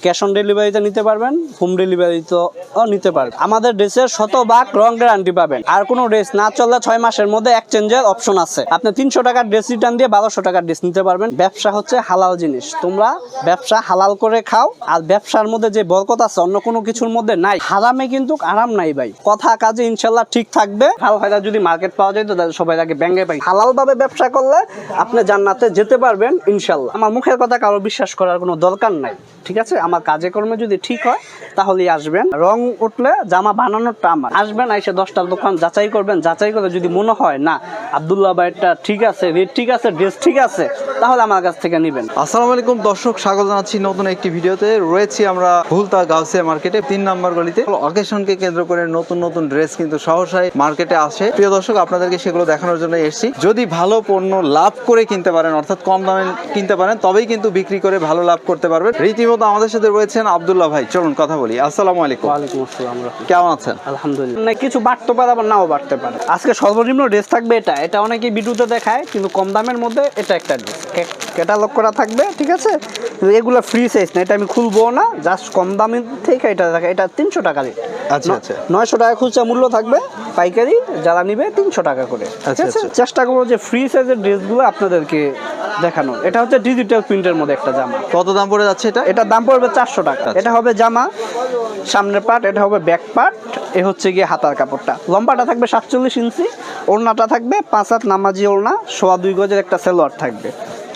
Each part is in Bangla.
ক্যাশ অন ডেলিভারিতে নিতে পারবেন, হোম ডেলিভারিতেও নিতে পারবেন। আমাদের ড্রেসের 100% রং গ্যারান্টি পাবেন। আর কোনো ড্রেস না চললে 6 মাসের মধ্যে এক্সচেঞ্জের অপশন আছে। আপনি 300 টাকার ড্রেস রিটার্ন দিয়ে 1200 টাকার ড্রেস নিতে পারবেন। ব্যবসা হচ্ছে হালাল জিনিস, তোমরা ব্যবসা হালাল করে খাও। আর ব্যবসার মধ্যে যে বরকত আছে অন্য কোনো কিছুর মধ্যে নাই। হারামে কিন্তু আরাম নাই ভাই, কথা কাজে ইনশাল্লাহ ঠিক থাকবে। হাল ফায়দা যদি মার্কেট পাওয়া যায় তো সবাই আগে ব্যাঙ্গে পাই। হালাল ভাবে ব্যবসা করলে আপনি জান্নাতে যেতে পারবেন ইনশাল্লাহ। আমার মুখের কথা কারো বিশ্বাস করার কোনো দরকার নাই, ঠিক আছে? আমার কাজে কর্মে যদি ঠিক হয় তাহলেই আসবেন। রং উঠলে জামা বানানোরটা আমার, আসবেন এসে 10টার দোকান যাচাই করবেন। যাচাই করে যদি মনে হয় না আব্দুল্লাহ ভাইটা ঠিক আছে, রেট ঠিক আছে, ড্রেস ঠিক আছে, তাহলে আমার কাছ থেকে নেবেন। আসসালামু আলাইকুম দর্শক, স্বাগত জানাচ্ছি নতুন একটি ভিডিওতে। রয়েছি আমরা ভুলতা গাউসিয়া মার্কেটে 3 নম্বর গলিতে। অকেশনকে কেন্দ্র করে নতুন নতুন ড্রেস কিন্তু সহসাই মার্কেটে আসে। প্রিয় দর্শক, আপনাদেরকে সেগুলো দেখানোর জন্য এসেছি। যদি ভালো পণ্য লাভ করে কিনতে পারেন, অর্থাৎ কম দামে কিনতে পারেন, তবেই কিন্তু বিক্রি করে ভালো লাভ করতে পারবেন। রীতিমতো আমাদের সাথে রয়েছেন আব্দুল্লাহ ভাই। চলুন কথা বলি। আসসালামু আলাইকুম। ওয়ালাইকুম আসসালাম। কেমন আছেন? আলহামদুলিল্লাহ। না কিছু বাড়তে পারে আবার নাও বাড়তে পারে। আজকে সর্বনিম্ন ড্রেস থাকবে এটা অনেকে ভিডিওতে দেখায়, কিন্তু কম দামের মধ্যে এটা একটা ড্রেস ক্যাটালগ করা থাকবে, ঠিক আছে? এগুলো ফ্রি সাইজ না, এটা আমি খুলবো না, জাস্ট কম দামের থেকে এটা 300 টাকা রেট। আচ্ছা আচ্ছা, 900 টাকা খুচরা মূল্য থাকবে, পাইকারি যারা নিবে 300 টাকা করে। আচ্ছা আচ্ছা, চেষ্টা করবো যে ফ্রি সাইজের ড্রেসগুলো আপনাদেরকে দেখানো। এটা হচ্ছে ডিজিটাল প্রিন্টের মধ্যে একটা জামা। কত দাম পড়ে যাচ্ছে এটা? এটার দাম পড়বে 400 টাকা। এটা হবে জামা সামনের পার্ট, এটা হবে ব্যাক পার্ট, এ হচ্ছে গিয়ে হাতার কাপড়টা। লম্বাটা থাকবে 47 ইঞ্চি, ওড়নাটা থাকবে 5 হাত নামাজি ওড়না, 2.25 গজের একটা সালোয়ার থাকবে।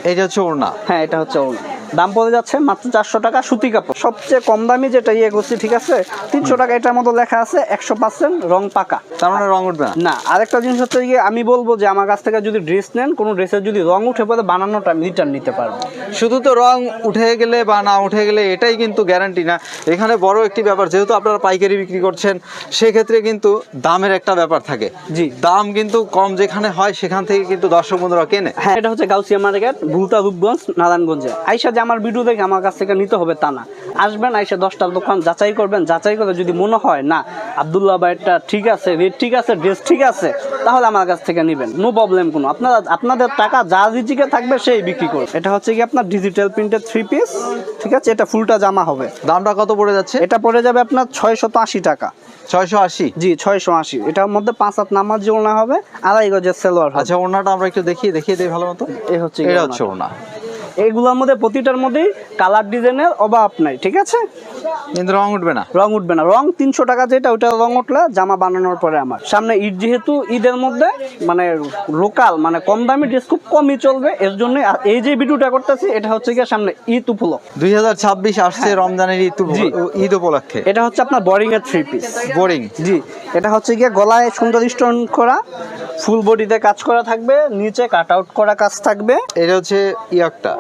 এটা হচ্ছে ওড়না? হ্যাঁ, এটা হচ্ছে ওড়না। দাম পড়ে যাচ্ছে মাত্র 400 টাকা। সুতি কাপড়, সবচেয়ে কম দামি যেটা ইয়ে করছি, ঠিক আছে? 300 টাকা। এটার মধ্যে লেখা আছে 100% রং পাকা, তার মানে রং উঠবে না। আরেকটা জিনিস হচ্ছে গিয়ে আমি বলবো যে আমার কাছ থেকে যদি ড্রেস নেন, কোনো ড্রেসের যদি রং উঠে পড়ে বানানোটা আমি রিটার্ন নিতে পারবো। শুধু তো রং উঠে গেলে বা না উঠে গেলে এটাই কিন্তু গ্যারান্টি না। এখানে বড় একটি ব্যাপার, যেহেতু আপনারা পাইকারি বিক্রি করছেন, সেক্ষেত্রে কিন্তু দামের একটা ব্যাপার থাকে। জি, দাম কিন্তু কম যেখানে হয় সেখান থেকে কিন্তু দর্শক বন্ধুরা কেনে। হ্যাঁ, এটা হচ্ছে গাউসিয়া মার্কেট, ভুলতা, রূপগঞ্জ, নারায়ণগঞ্জে। আইসা যে আমার ভিডিও দেখে আমার কাছ থেকে নিতে হবে তা না, আসবেন আইসা 10টার দোকান যাচাই করবেন। যাচাই করে যদি মনে হয় না আব্দুল্লাহ ভাইটা ঠিক আছে, রেট ঠিক আছে, ড্রেস ঠিক আছে, তাহলে আমার কাছ থেকে নেবেন, নো প্রবলেম কোনো। আপনাদের টাকা যা রিজিকে থাকবে সেই বিক্রি করুন। এটা হচ্ছে কি আপনার ডিজিটাল প্রিন্টের 3 পিস, ঠিক আছে? এটা ফুলটা জামা হবে। দামটা কত পড়ে যাচ্ছে? এটা পড়ে যাবে আপনার 680 টাকা। 680? জি, 680। এটার মধ্যে 5 হাত নামাজি ওড়না হবে, 2.5 গজের সালোয়ার হবে। আচ্ছা, ওড়নাটা আমরা একটু দেখিয়ে দিই ভালো মতো। এই হচ্ছে এটা হচ্ছে ওড়না। এইগুলোর মধ্যে প্রতিটার মধ্যেই কালার ডিজাইনের অভাব নাই, ঠিক আছে? কিন্তু রং উঠবে না? রং উঠবে না। রং 300 টাকা যেটা, ওটা রং উঠলে জামা বানানোর পরে আমার সামনে ঈদ, যেহেতু ঈদের মধ্যে মানে লোকাল মানে কম দামি ড্রেস খুব কমই চলবে, এর জন্য এই যে ভিডিওটা করতেছি এটা হচ্ছে গিয়ে সামনে ঈদ উপলক্ষে। 2026 আসছে, রমজানের ঈদ উপলক্ষে। এটা হচ্ছে আপনার বোরিং এর 3 পিস। বোরিং? জি। এটা হচ্ছে গিয়ে গলায় সুন্দর স্টোন করা, ফুল বডিতে কাজ করা থাকবে, নিচে কাট আউট করা কাজ থাকবে। এটা হচ্ছে ইয়াকটা।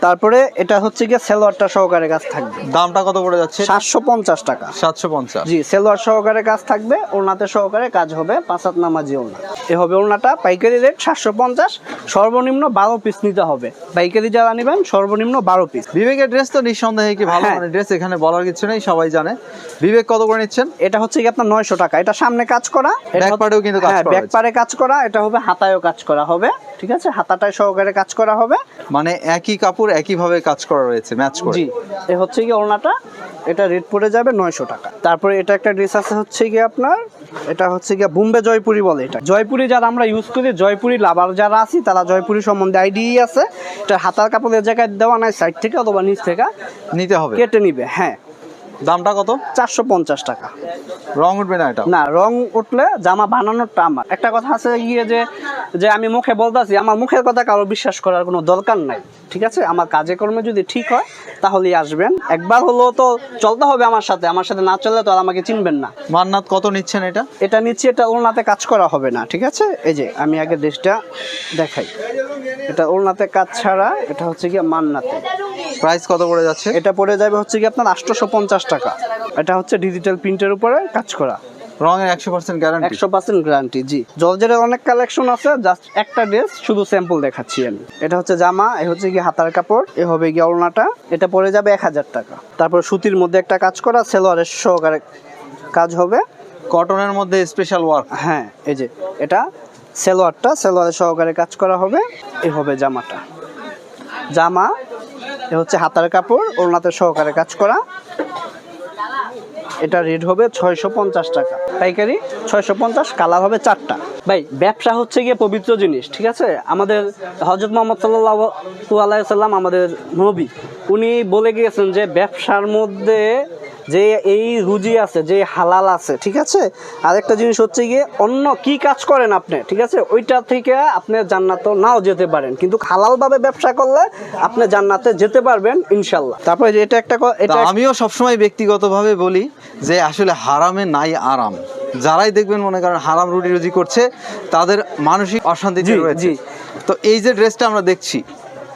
তারপরে এটা হচ্ছে গিয়ে সালোয়ারটা সহকারে কাজ থাকবে। দামটা কত পড়ে যাচ্ছে? 750 টাকা। 750? জি, সালোয়ার সহকারে কাজ থাকবে, ওড়নাতে সহকারে কাজ হবে, 5 হাত নামাজি ওড়না। এ হবে ওড়নাটা। পাইকারি রেট 750, সর্বনিম্ন 12 পিস নিতে হবে। পাইকারি যারা নেবেন সর্বনিম্ন 12 পিস। বিবেকের ড্রেস তো নিঃসন্দেহে কি ভালো মানে ড্রেস, এখানে বলার কিছু নেই, সবাই জানে। বিবেক কত করে নিচ্ছেন? এটা হচ্ছে কি আপনার 900 টাকা। এটা সামনে কাজ করা, ব্যাক পার্টেও কিন্তু কাজ করা, ব্যাক পারে কাজ করা। এটা হবে হাতায়ও কাজ করা হবে, ঠিক আছে? হাতাটায় সহকারে কাজ করা হবে, মানে একই কাপড় একই ভাবে কাজ করা রয়েছে, ম্যাচ করে। জি। এ হচ্ছে কি ওড়নাটা, এটা রেট পড়ে যাবে 900 টাকা। তারপরে এটা একটা ড্রেস আছে হচ্ছে কি আপনার, এটা হচ্ছে কি বোম্বে জয়পুরি বলে। এটা জয়পুরি যারা আমরা ইউজ করি, জয়পুরি লাভার যারা আছি, তারা জয়পুরি সম্বন্ধে আইডিয়াই আছে। এটা হাতার কাপড়ের জায়গায় দেওয়া নাই, সাইড থেকে অথবা নিচ থেকে নিতে হবে, কেটে নিবে। হ্যাঁ। দামটা কত? 450 টাকা। রং উঠবে না এটা? না, রং উঠলে জামা বানানোরটা আমার। একটা কথা আছে গিয়ে যে আমি মুখে বলতেছি, আমার মুখের কথা কারো বিশ্বাস করার কোনো দরকার নাই, ঠিক আছে? আমার কাজে কর্মে যদি ঠিক হয় তাহলেই আসবেন। একবার হলো তো চলতে হবে আমার সাথে না চললে তো আর আমাকে চিনবেন না। মান্নাত কত নিচ্ছেন এটা? এটা নিচ্ছি, এটা ওড়নাতে কাজ করা হবে না, ঠিক আছে? এই যে আমি আগে ড্রেসটা দেখাই। এটা ওড়নাতে কাজ ছাড়া, এটা হচ্ছে গিয়ে মান্নাতে। প্রাইস কত পড়ে যাচ্ছে? এটা পড়ে যাবে হচ্ছে কি আপনার 850 টাকা। এটা হচ্ছে ডিজিটাল প্রিন্টের উপরে কাজ করা, রঙের 100% গ্যারান্টি? 100% গ্যারান্টি। জি। জর্জেটের অনেক কালেকশন আছে, জাস্ট একটা ড্রেস শুধু স্যাম্পল দেখাচ্ছি আমি। এটা হচ্ছে জামা, এ হচ্ছে কি হাতার কাপড়, এ হবে গিয়ে ওড়নাটা। এটা পড়ে যাবে 1000 টাকা। তারপর সুতির মধ্যে একটা কাজ করা, সালোয়ারের সহকারে কাজ হবে, কটনের মধ্যে স্পেশাল ওয়ার্ক। হ্যাঁ, এই যে এটা সালোয়ারের সহকারে কাজ করা হবে। এ হবে জামাটা। জামা এ হচ্ছে হাতার কাপড়, ওড়নাতে সহকারে কাজ করা। এটা রেট হবে 650 টাকা, পাইকারি 650, কালার হবে 4টা। ভাই ব্যবসা হচ্ছে গিয়ে পবিত্র জিনিস, ঠিক আছে? আমাদের হযরত মুহাম্মদ সাল্লাল্লাহু আলাইহি সাল্লাম, আমাদের নবী, উনি বলে গিয়েছেন যে ব্যবসার মধ্যে যে এই রুজি আছে, যে হালাল আছে, ঠিক আছে? আরেকটা জিনিস হচ্ছে গিয়ে অন্য কি কাজ করেন আপনি, ঠিক আছে, ওইটা থেকে আপনি জান্নাতে নাও যেতে পারেন, কিন্তু হালালভাবে ব্যবসা করলে আপনি জান্নাতে যেতে পারবেন ইনশাল্লাহ। তারপরে যে এটা একটা এটা আমিও সবসময় ব্যক্তিগতভাবে বলি যে আসলে হারামে নাই আরাম। যারাই দেখবেন মনে করেন হারাম রুটি রুজি করছে, তাদের মানসিক অশান্তিতে রয়েছে। তো এই যে ড্রেসটা আমরা দেখছি,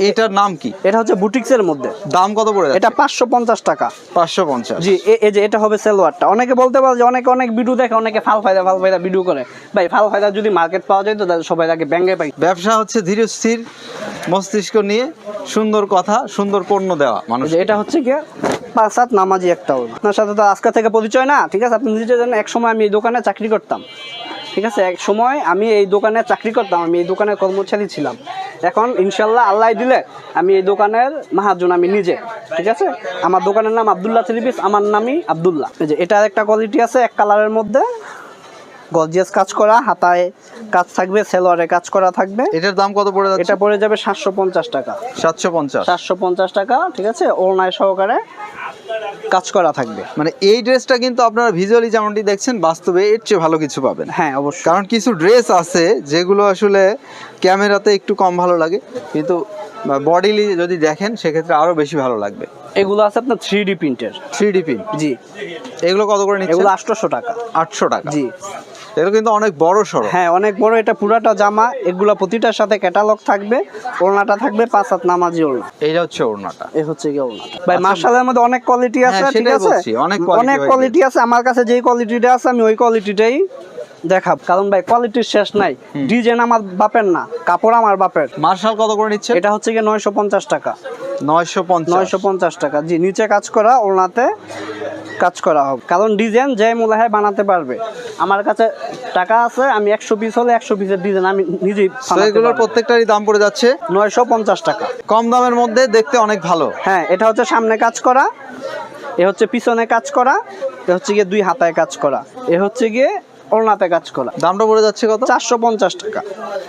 এটার নাম কি? এটা হচ্ছে বুটিক্সের মধ্যে। দাম কত পড়ে যাচ্ছে? এটা 550 টাকা। 550? জি। এই যে এটা হবে সালোয়ারটা। অনেকে বলতে পারে যে অনেক ভিডিও দেখে, অনেকে ফাল ফায়দা ভিডিও করে। ভাই ফাল ফায়দা যদি মার্কেট পাওয়া যায় তো সবাই আগে ব্যাঙ্গে পাই। ব্যবসা হচ্ছে ধীর স্থির মস্তিষ্ক নিয়ে সুন্দর কথা, সুন্দর পণ্য দেওয়া মানুষ। এটা হচ্ছে কি 5-7 নামাজি একটা হল। আপনার সাথে তো আজকে থেকে পরিচয় না, ঠিক আছে? আপনি নিজে জানেন এক সময় আমি এই দোকানে চাকরি করতাম, ঠিক আছে? এক সময় আমি এই দোকানে চাকরি করতাম, আমি এই দোকানের কর্মচারী ছিলাম। এখন ইনশাল্লাহ আল্লাহ দিলে আমি এই দোকানের মাহাজন আমি নিজে, ঠিক আছে? আমার দোকানের নাম আব্দুল্লাহ থ্রি পিস, আমার নামই আব্দুল্লাহ। এই যে এটার একটা কোয়ালিটি আছে, এক কালারের মধ্যে গর্জিয়াস কাজ করা, হাতায় কাজ থাকবে, সেলোয়ারে কাজ করা থাকবে। এটার দাম কত পড়ে যাচ্ছে? এটা পড়ে যাবে 750 টাকা। 750 টাকা, ঠিক আছে? ওড়নায় সহকারে কাজ করা থাকবে। মানে এই ড্রেসটা কিন্তু আপনারা ভিজুয়ালি যেমনটি দেখছেন, বাস্তবে এর চেয়ে ভালো কিছু পাবেন। হ্যাঁ অবশ্যই, কারণ কিছু ড্রেস আছে যেগুলো আসলে ক্যামেরাতে একটু কম ভালো লাগে, কিন্তু বডিলি যদি দেখেন সেক্ষেত্রে আরো বেশি ভালো লাগবে। এগুলো আছে আপনার 3D প্রিন্টের। 3D print? জি। এগুলো কত করে নিচ্ছেন? এগুলো 800 টাকা। 800 টাকা? জি। এগুলো কিন্তু অনেক বড় সড়ো। হ্যাঁ অনেক বড়, এটা পুরাটা জামা। এগুলো প্রতিটার সাথে ক্যাটালগ থাকবে। ওড়নাটা থাকবে 5-7 নামাজি ওড়না। এইটা হচ্ছে ওড়নাটা। এই হচ্ছে কি ওড়নাটা। ভাই মাশাআল্লাহর মধ্যে অনেক কোয়ালিটি আছে, ঠিক আছে? অনেক কোয়ালিটি আছে। আমার কাছে যেই কোয়ালিটিটা আছে আমি ওই কোয়ালিটিটাই দেখাব, কারণ ভাই কোয়ালিটির শেষ নাই। ডিজাইন আমার বাপের না, কাপড় আমার বাপের। মার্শাল কত করে নিচ্ছে? এটা হচ্ছে কি 950 টাকা। 950 টাকা। জি। নিচে কাজ করা, ওড়নাতে কাজ করা হবে, কারণ ডিজাইন যে মুলাহায় বানাতে পারবে। আমার কাছে টাকা আছে, আমি 100 পিস হলে 100 পিসের ডিজাইন আমি নিজেই বানাতে পারবো। এগুলোর প্রত্যেকটারই দাম পড়ে যাচ্ছে 950 টাকা। কম দামের মধ্যে দেখতে অনেক ভালো। হ্যাঁ এটা হচ্ছে সামনে কাজ করা, এ হচ্ছে পিছনে কাজ করা, এ হচ্ছে গিয়ে 2 হাতায় কাজ করা, এ হচ্ছে গিয়ে ওড়নাতে কাজ করা। দামটা পড়ে যাচ্ছে কত? 450 টাকা।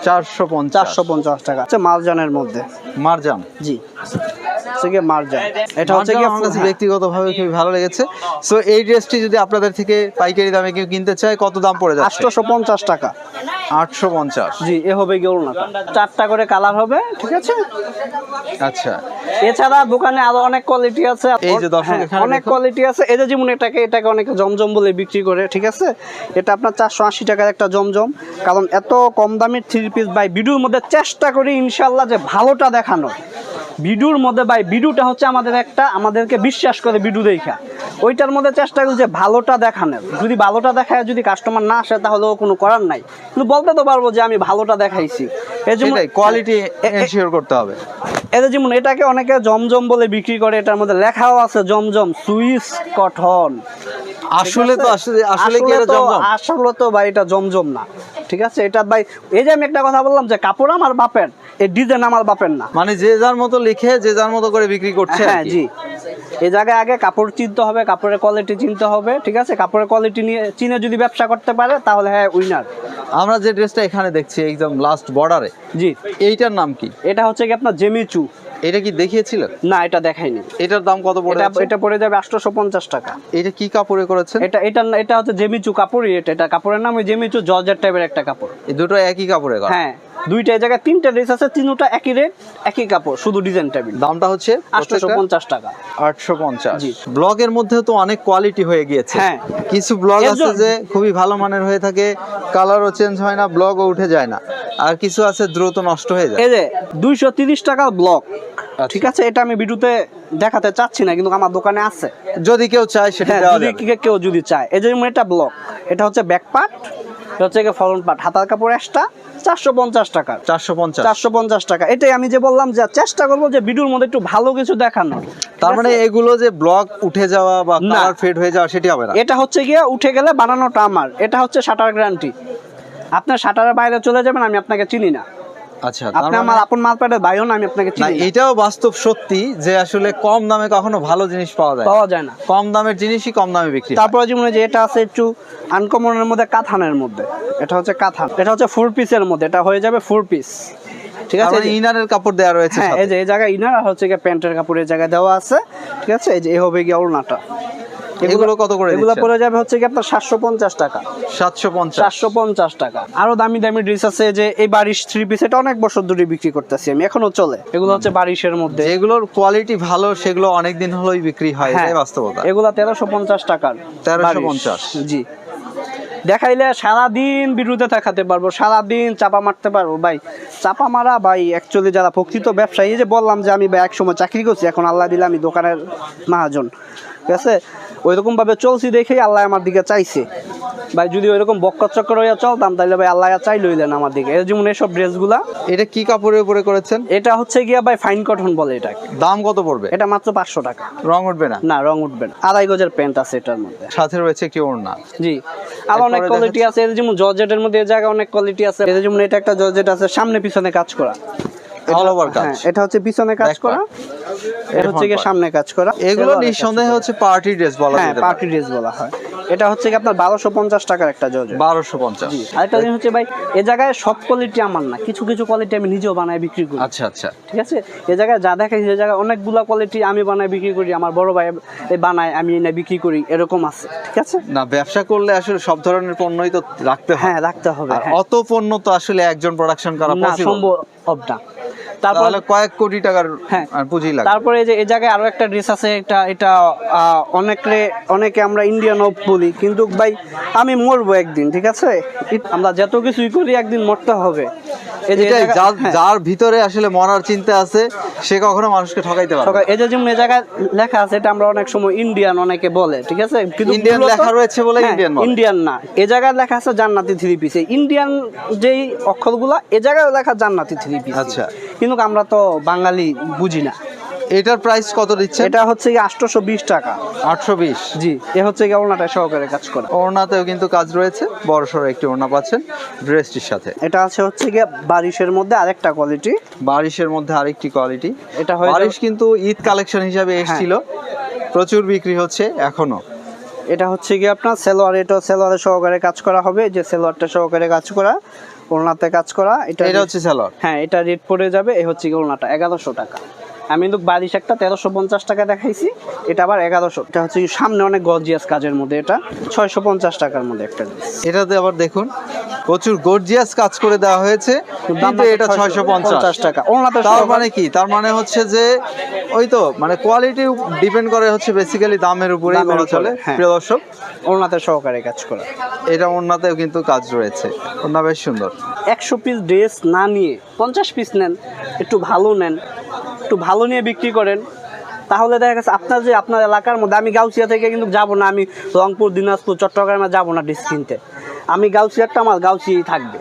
450 টাকা। হচ্ছে মারজানের মধ্যে। মারজান? জি। মারজান। এটা হচ্ছে কি আমার কাছে ব্যক্তিগতভাবে খুব ভালো লেগেছে। সো এই ড্রেসটি যদি আপনাদের থেকে পাইকারি দামে কেউ কিনতে চায়, কত দাম পড়ে যাচ্ছে? 850 টাকা। 850? জি। এ হবে কি ওড়নাটা, 4টা করে কালার হবে, ঠিক আছে? আচ্ছা। এছাড়া দোকানে আরো অনেক কোয়ালিটি আছে। এই যে দর্শক এখানে অনেক কোয়ালিটি আছে। এই যে যেমন এটাকে অনেকে জমজম বলে বিক্রি করে, ঠিক আছে? এটা আপনার 480 টাকার একটা জমজম। কারণ এত কম দামের 3 পিস ভাই ভিডিওর মধ্যে চেষ্টা করি ইনশাআল্লাহ যে ভালোটা দেখানো। ভিডিওর মধ্যে ভাই, ভিডিওটা হচ্ছে আমাদেরকে বিশ্বাস করে ভিডিও দেখা, ওইটার মধ্যে চেষ্টা করি যে ভালোটা দেখানোর। যদি ভালোটা দেখায় যদি কাস্টমার না আসে তাহলে কোনো করার নাই, কিন্তু বলতে তো পারবো যে আমি ভালোটা দেখাইছি। এই জন্য কোয়ালিটি এনশিওর করতে হবে। এটা যেমন এটাকে অনেকে জমজম বলে বিক্রি করে, এটার মধ্যে লেখাও আছে জমজম সুইস কটন। আসলে তো ভাই এটা জমজম না, ঠিক আছে? এটা ভাই এই যে আমি একটা কথা বললাম যে কাপড় আমার বাপের, এই ডিজাইন আমার বাপের না। মানে যে যার মতো লিখে যে যার মতো করে বিক্রি করছে। হ্যাঁ জি। এই জায়গায় আগে কাপড় চিনতে হবে, কাপড়ের কোয়ালিটি চিনতে হবে, ঠিক আছে? কাপড়ের কোয়ালিটি নিয়ে চিনে যদি ব্যবসা করতে পারে তাহলে হ্যাঁ উইনার। আমরা যে ড্রেসটা এখানে দেখছি একদম লাস্ট বর্ডারে, জি, এইটার নাম কি? এটা হচ্ছে কি আপনার জেমিচু। এটা কি দেখিয়েছিলেন? না এটা দেখাইনি। এটার দাম কত পড়ে যাচ্ছে? এটা পড়ে যাবে 850 টাকা। এটা কি কাপড়ে করেছেন? এটা হচ্ছে জেমিচু কাপড়ই। এটা কাপড়ের নাম ওই জেমিচু, জর্জেট টাইপের একটা কাপড়। এই দুটো একই কাপড়ে করা? হ্যাঁ, দুইটা জায়গায় 3টা ড্রেস আছে, তিনটা একই রেট, একই কাপড়, শুধু ডিজাইন টাইপের। দামটা হচ্ছে 850 টাকা। 850। ব্লগের মধ্যে তো অনেক কোয়ালিটি হয়ে গিয়েছে। হ্যাঁ, কিছু ব্লগ আছে যে খুবই ভালো মানের হয়ে থাকে, কালারও চেঞ্জ হয় না, ব্লগও উঠে যায় না, আর কিছু আছে দ্রুত নষ্ট হয়ে যায়। এই যে 230 টাকার ব্লগ, ঠিক আছে? এটা আমি ভিডিওতে দেখাতে চাচ্ছি না, কিন্তু আমার দোকানে আছে, যদি কেউ চায় সেটা দেওয়া যাবে। কেউ যদি চায়। এই যে এটা ব্লগ, এটা হচ্ছে ব্যাক পার্ট, এটা হচ্ছে ফ্রন্ট পার্ট, হাতার কাপড় এক্সট্রা, 450 টাকা। 450 টাকা। এটাই আমি যে বললাম যে চেষ্টা করবো যে ভিডিওর মধ্যে একটু ভালো কিছু দেখানো। তার মানে এগুলো যে ব্লগ উঠে যাওয়া বা কালার ফেড হয়ে যাওয়া সেটি হবে না? এটা হচ্ছে গিয়ে উঠে গেলে বানানোটা আমার। এটা হচ্ছে শাটার গ্যারান্টি। আপনার শাটারের বাইরে চলে যাবেন, আমি আপনাকে চিনি না, আচ্ছা, আপনি আমার আপন মাল পাটের ভাইও না, আমি আপনাকে না, চিনি না। এটাও বাস্তব সত্যি যে আসলে কম দামে কখনো ভালো জিনিস পাওয়া যায় না। পাওয়া যায় না। কম দামের জিনিসই কম দামে বিক্রি হয়। তারপরে যেমন যে এটা আছে একটু আনকমনের মধ্যে, কাথানের মধ্যে, এটা হচ্ছে কাথান, এটা হচ্ছে 4 পিসের মধ্যে, এটা হয়ে যাবে 4 পিস, ঠিক আছে। ইনারের কাপড় দেওয়া রয়েছে হ্যাঁ, সাথে। এই যে এই জায়গায় ইনার আর হচ্ছে গিয়ে প্যান্টের কাপড় এই জায়গায় দেওয়া আছে, ঠিক আছে। এই যে এই হবে গিয়ে ওড়নাটা। এগুলো কত করে এগুলো দিচ্ছেন? পড়ে যাবে হচ্ছে কি আপনার 750 টাকা। 750। 750 টাকা। আরো দামি দামি ড্রেস আছে, যে এই বারিশ 3 পিস, এটা অনেক বছর ধরে বিক্রি করতেছি আমি, এখনো চলে। এগুলো হচ্ছে বারিশের মধ্যে, যেগুলোর কোয়ালিটি ভালো সেগুলো অনেক দিন হলোই বিক্রি হয়, হ্যাঁ, এটাই বাস্তবতা। এগুলা 1350 টাকার। 1350। জি, দেখাইলে সারাদিন বিরুদ্ধে দেখাতে পারবো, সারাদিন চাপা মারতে পারবো ভাই। চাপা মারা ভাই অ্যাকচুয়ালি যারা প্রকৃত ব্যবসায়ী, এই যে বললাম যে আমি ভাই এক সময় চাকরি করছি, এখন আল্লাহ দিলে আমি দোকানের মহাজন, ঠিক আছে। ওইরকম ভাবে চলছি দেখেই আল্লাহ আমার দিকে চাইছে ভাই। যদি ওইরকম বক্কর চক্কর হইয়া চলতাম তাহলে ভাই আল্লাহ চাই লইলেন আমার দিকে। এর যেমন এসব ড্রেসগুলা, এটা কি কাপড়ের উপরে করেছেন? এটা হচ্ছে গিয়া ভাই ফাইন কটন বলে এটাকে। দাম কত পড়বে? এটা মাত্র 500 টাকা। রং উঠবে না? না, রং উঠবে না। 2.5 গজের প্যান্ট আছে এটার মধ্যে, সাথে রয়েছে কি ওড়না। জি। আর অনেক কোয়ালিটি আছে, এর যেমন জর্জেটের মধ্যে এই জায়গায় অনেক কোয়ালিটি আছে। এর যেমন এটা একটা জর্জেট আছে, সামনে পিছনে কাজ করা, অল ওভার কাজ। হ্যাঁ, এটা হচ্ছে পিছনে কাজ করা, এটা হচ্ছে কি সামনে কাজ করা। এগুলো নিঃসন্দেহে হচ্ছে পার্টি ড্রেস বলা হ্যাঁ, যেতে পারে। পার্টি ড্রেস বলা হয়। এটা হচ্ছে কি আপনার 1250 টাকার একটা জর্জেট। 1250। আরেকটা জিনিস হচ্ছে ভাই, এই জায়গায় সব কোয়ালিটি আমার না, কিছু কিছু কোয়ালিটি আমি নিজেও বানায় বিক্রি করি। আচ্ছা আচ্ছা। ঠিক আছে, এই জায়গায় যা দেখাই, এই জায়গায় অনেকগুলা কোয়ালিটি আমি বানায় বিক্রি করি, আমার বড় ভাই বানায়, আমি এনে বিক্রি করি, এরকম আছে, ঠিক আছে। না, ব্যবসা করলে আসলে সব ধরনের পণ্যই তো রাখতে হয়। হ্যাঁ, রাখতে হবে। আর অত পণ্য তো আসলে একজন প্রোডাকশন করা না, পসিবল সম্ভব না। তারপরে তাহলে কয়েক কোটি টাকার হ্যাঁ, পুঁজি লাগবে। তারপরে এই যে এই জায়গায় আরো একটা ড্রেস আছে, এটা অনেকে আমরা ইন্ডিয়ান অফ বলি, কিন্তু ভাই আমি মরবো একদিন, ঠিক আছে। আমরা যত কিছুই করি একদিন মরতে হবে। এই যে এই এটাই, জায়গা- হ্যাঁ, যার ভিতরে আসলে মরার চিন্তা আছে সে কখনো মানুষকে ঠকাইতে পারবে না। এই যে যেমন এই জায়গায় লেখা আছে, এটা আমরা অনেক সময় ইন্ডিয়ান অনেকে বলে, ঠিক আছে, কিন্তু ইন্ডিয়ান মূলত- লেখা রয়েছে বলে হ্যাঁ, ইন্ডিয়ান বলে। ইন্ডিয়ান না, এই জায়গায় লেখা আছে জান্নাতি 3 পিস। ইন্ডিয়ান যেই অক্ষরগুলা, এই জায়গায় লেখা জান্নাতি 3 পিস। আচ্ছা। কিন্তু আমরা তো বাঙালি, বুঝি না। এটার প্রাইস কত দিচ্ছেন? এটা হচ্ছে কি 820 টাকা। 820। জি, এ হচ্ছে কি ওড়নাটা সহকারে কাজ করা। ওড়নাতেও কিন্তু কাজ রয়েছে, বড়সড় একটি ওড়না পাচ্ছেন ড্রেসটির সাথে। এটা আছে হচ্ছে কি বারিশের মধ্যে আরেকটা কোয়ালিটি। বারিশের মধ্যে আরেকটি কোয়ালিটি। এটা হয়ে বারিশ কিন্তু ঈদ কালেকশন হিসাবে এসেছিল, প্রচুর বিক্রি হচ্ছে এখনো। এটা হচ্ছে কি আপনার সেলোয়ার, এটা সেলোয়ারে সহকারে কাজ করা হবে, যে সেলোয়ারটা সহকারে কাজ করা, ওড়নাতে কাজ করা। এটা হচ্ছে সালোয়ার। হ্যাঁ, এটা রেট পড়ে যাবে, এই হচ্ছে কি ওড়নাটা 1100 টাকা। আমি কিন্তু বারিশ একটা 1350 টাকা দেখাইছি, এটা আবার 1100। এটা হচ্ছে কি সামনে অনেক গর্জিয়াস কাজের মধ্যে, এটা 650 টাকার মধ্যে একটা ড্রেস। এটাতে আবার দেখুন প্রচুর গর্জিয়াস কাজ করে দেওয়া হয়েছে, কিন্তু এটা 650 টাকা। ওড়নাতে তার মানে কি? তার মানে হচ্ছে যে ওই তো মানে কোয়ালিটি ডিপেন্ড করে হচ্ছে বেসিক্যালি দামের উপরেই দামের বলা উপরে, চলে। হ্যাঁ। প্রিয় দর্শক, ওড়নাতে সহকারে কাজ করা। এটা ওড়নাতেও কিন্তু কাজ রয়েছে, ওড়না বেশ সুন্দর। 100 পিস ড্রেস না নিয়ে 50 পিস নেন, একটু ভালো নেন, একটু ভালো নিয়ে বিক্রি করেন, তাহলে দেখা গেছে আপনার এলাকার মধ্যে, আমি গাউসিয়া থেকে কিন্তু যাবো না, আমি রংপুর, দিনাজপুর, চট্টগ্রামে যাবো না ড্রেস কিনতে। আমি গাউসিয়ারটা আমার গাউসিয়াই থাকবে,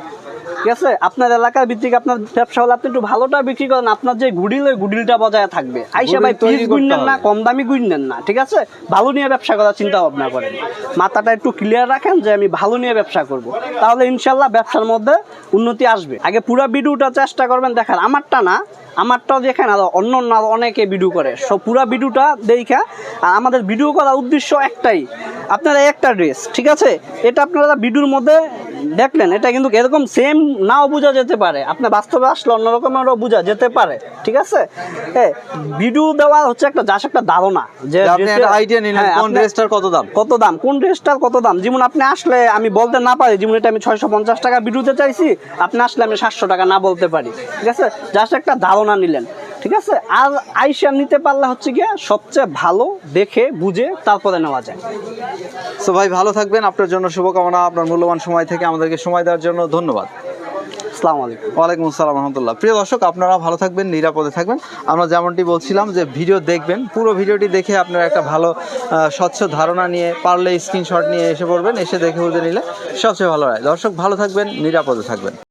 ঠিক আছে। আপনার এলাকার ভিত্তিক আপনার ব্যবসা হলে আপনি একটু ভালোটা বিক্রি করেন, আপনার যে গুডিল, ওই গুডিলটা বজায় থাকবে। আইসা ভাই তৈরি পিস করতে গুইনেন না, হবে। কম দামি গুইনেন না, ঠিক আছে। ভালো নিয়ে ব্যবসা করার চিন্তা ভাবনা করেন, মাথাটা একটু ক্লিয়ার রাখেন যে আমি ভালো নিয়ে ব্যবসা করব, তাহলে ইনশাল্লাহ ব্যবসার মধ্যে উন্নতি আসবে। আগে পুরো ভিডিওটা চেষ্টা করবেন দেখার, আমারটাও দেখেন, আর অন্য অনেকে ভিডিও করে, সব পুরো ভিডিওটা দেখা। আর আমাদের ভিডিও করার উদ্দেশ্য একটাই, আপনারা একটা ড্রেস, ঠিক আছে, এটা আপনারা ভিডিওর মধ্যে দেখলেন, এটা কিন্তু এরকম সেম নাও বোঝা যেতে পারে, আপনার বাস্তবে আসলে অন্যরকমেরও বোঝা যেতে পারে, ঠিক আছে। হ্যাঁ, ভিডিও দেওয়া হচ্ছে একটা জাস্ট একটা ধারণা, যে আপনি একটা আইডিয়া নিলেন কোন ড্রেসটার কত দাম, কোন ড্রেসটার কত দাম। যেমন আপনি আসলে আমি বলতে না পারি, যেমন এটা আমি 650 টাকা ভিডিওতে চাইছি, আপনি আসলে আমি 700 টাকা না বলতে পারি, ঠিক আছে। জাস্ট একটা ধারণা নিলেন, ঠিক আছে। আর আইসা নিতে পারলে হচ্ছে গিয়ে সবচেয়ে ভালো দেখে বুঝে তারপরে নেওয়া যায়। সো ভাই ভালো থাকবেন, আপনার জন্য শুভকামনা। আপনার মূল্যবান সময় থেকে আমাদেরকে সময় দেওয়ার জন্য ধন্যবাদ। আসসালামু আলাইকুম। ওয়ালাইকুম আসসালাম রহমতুল্লাহ। প্রিয় দর্শক, আপনারা ভালো থাকবেন, নিরাপদে থাকবেন। আমরা যেমনটি বলছিলাম যে ভিডিও দেখবেন, পুরো ভিডিওটি দেখে আপনারা একটা ভালো স্বচ্ছ ধারণা নিয়ে পারলে স্ক্রিনশট নিয়ে এসে পড়বেন, এসে দেখে বুঝে নিলে সবচেয়ে ভালো হয়। দর্শক ভালো থাকবেন, নিরাপদে থাকবেন।